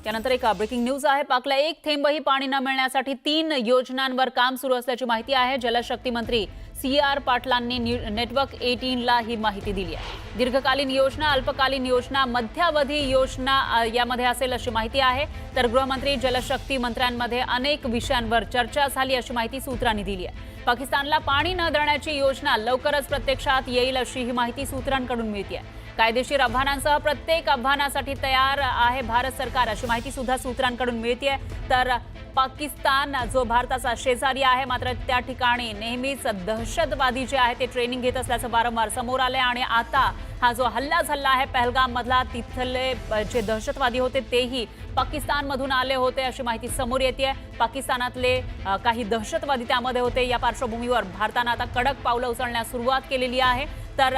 त्यानंतर एक breaking news आहे। पाकला एक थेंबही पाणी न मिळण्यासाठी 3 योजनांवर काम सुरू असल्याची माहिती आहे। जलशक्ती मंत्री CR पाटलांनी नेटवर्क 18 ला ही माहिती दिली आहे। दीर्घकालीन योजना, अल्पकालीन योजना, मध्यावधी योजना यामध्ये असेल अशी माहिती आहे। तर गृहमंत्री जलशक्ती मंत्र्यांमध्ये अनेक विषयांवर चर्चा झाली अशी माहिती सूत्रांनी दिली आहे। पाकिस्तानला पाणी न देण्याची योजना लवकरच प्रत्यक्षात येईल अशी ही माहिती सूत्रांकडून मिळते आहे। कायदेशीर आव्हानांसह प्रत्येक आव्हानासाठी तयार आहे भारत सरकार अशी माहिती सुद्धा सूत्रांकडून मिळते। तर पाकिस्तान जो भारताचा शेजारी आहे, मात्र त्या ठिकाणी नेहमीच दहशतवादी जे आहे ते ट्रेनिंग घेत असल्याचं वारंवार समोर आले आणि आता हा जो हल्ला झाला आहे पहलगाम मधला, तिथले जे दहशतवादी होते तेही पाकिस्तानमधून आले होते अशी माहिती समोर येते। पाकिस्तानातले काही दहशतवादी त्यामध्ये होते। या पार्श्वभूमीवर भारताने आता कडक पावलं उचलण्यास सुरुवात केलेली आहे। तर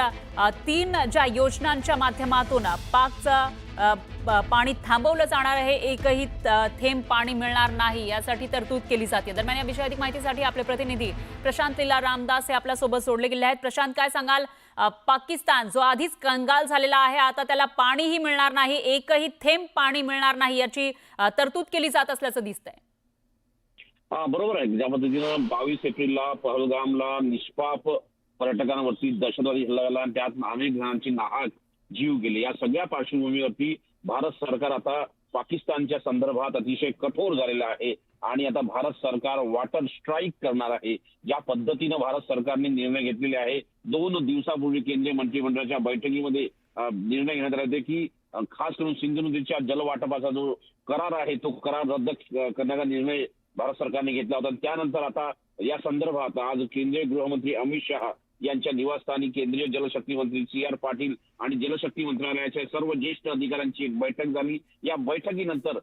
3 ज्या योजनांच्या माध्यमातून पाकचं पाणी थांबवलं जाणार आहे, एकही थेंब पाणी मिळणार नाही यासाठी तरतूद केली जाते। दरम्यान या विषयी अधिक माहितीसाठी आपले प्रतिनिधी प्रशांत लीला रामदास हे आपल्या सोबत जोडले गेले आहेत। प्रशांत, काय सांगाल? पाकिस्तान जो आधीच कंगाल झालेला आहे, आता त्याला पाणीही मिळणार नाही, एकही थेंब पाणी मिळणार नाही याची तरतूद केली जात असल्याचं दिसतंय। बरोबर आहे। ज्या पद्धतीनं 22 एप्रिलला पहलगामला निष्पाप पर्यटकांवरती दहशतवादी हल्ला झाला आणि त्यात अनेक जणांची नाहक जीव गेले, या सगळ्या पार्श्वभूमीवरती भारत सरकार आता पाकिस्तानच्या संदर्भात अतिशय कठोर झालेलं आहे आणि आता भारत सरकार वॉटर स्ट्राईक करणार आहे। ज्या पद्धतीनं भारत सरकारने निर्णय घेतलेले आहे, 2 दिवसापूर्वी केंद्रीय मंत्रिमंडळाच्या बैठकीमध्ये निर्णय घेण्यात आले होते की खास करून सिंधू नदीच्या जलवाटपाचा जो करार आहे तो करार रद्द करण्याचा निर्णय भारत सरकारने घेतला होता। त्यानंतर आता या संदर्भात आज केंद्रीय गृहमंत्री अमित शहा यांच्या निवासस्थानी केंद्रीय जलशक्ती मंत्री CR पाटील आणि जलशक्ती मंत्रालयाच्या सर्व ज्येष्ठ अधिकाऱ्यांची एक बैठक झाली। या बैठकीनंतर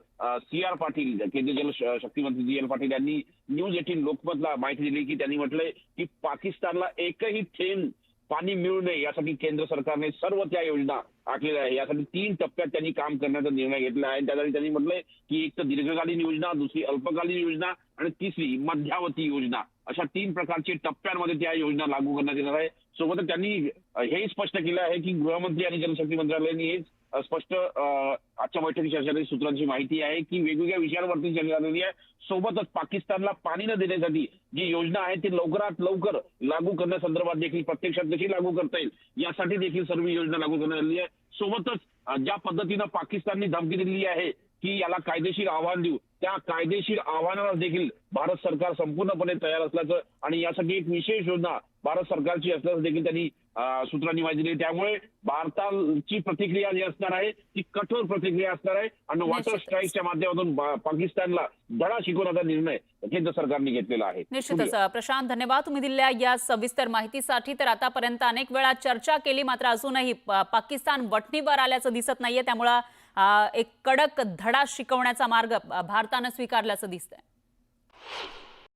CR पाटील, केंद्रीय जलशक्ती मंत्री CR पाटील यांनी न्यूज 18 लोकमतला माहिती दिली की त्यांनी म्हटलंय की पाकिस्तानला एकही थेंब पाणी मिळू नये यासाठी केंद्र सरकारने सर्व त्या योजना आखलेल्या आहे। यासाठी 3 टप्प्यात त्यांनी काम करण्याचा निर्णय घेतला आहे। त्यासाठी त्यांनी म्हटलंय की एक तर दीर्घकालीन योजना, दुसरी अल्पकालीन योजना आणि तिसरी मध्यावधी योजना, अशा 3 प्रकारचे टप्प्यांमध्ये त्या योजना लागू करण्यात येणार आहे। सोबतच त्यांनी हेही स्पष्ट केलं आहे की गृहमंत्री आणि जलशक्ती मंत्रालयाने हेच स्पष्ट आजच्या बैठकीत चर्चा सूत्रांची माहिती आहे की वेगवेगळ्या विषयांवरती चर्चा झालेली आहे। सोबतच पाकिस्तानला पाणी न देण्यासाठी जी योजना आहे ती लवकरात लवकर लागू करण्यासंदर्भात देखील प्रत्यक्षात कशी लागू करता येईल यासाठी देखील सर्व योजना लागू करण्यात आली आहे। सोबतच ज्या पद्धतीनं पाकिस्तानने धमकी दिलेली आहे की याला कायदेशीर आव्हान देऊ, त्या कायदेशीर आव्हानाला देखील भारत सरकार संपूर्णपणे तयार असल्याचं आणि यासाठी एक विशेष योजना भारत सरकारची असल्याचं देखील त्यांनी सूत्रांनी माहिती दिली। त्यामुळे भारताची प्रतिक्रिया जी असणार आहे ती कठोर प्रतिक्रिया असणार आहे आणि वॉटर स्ट्राईकच्या माध्यमातून पाकिस्तानला धडा शिकवण्याचा निर्णय केंद्र सरकारने घेतलेला आहे। निश्चितच प्रशांत, धन्यवाद तुम्ही दिलेल्या या सविस्तर माहितीसाठी। तर आतापर्यंत अनेक वेळा चर्चा केली, मात्र अजूनही पाकिस्तान वठणीवर आल्याचं दिसत नाहीये, त्यामुळे एक कडक धडा शिकवण्याचा मार्ग भारताने स्वीकारल्याचं दिसतंय।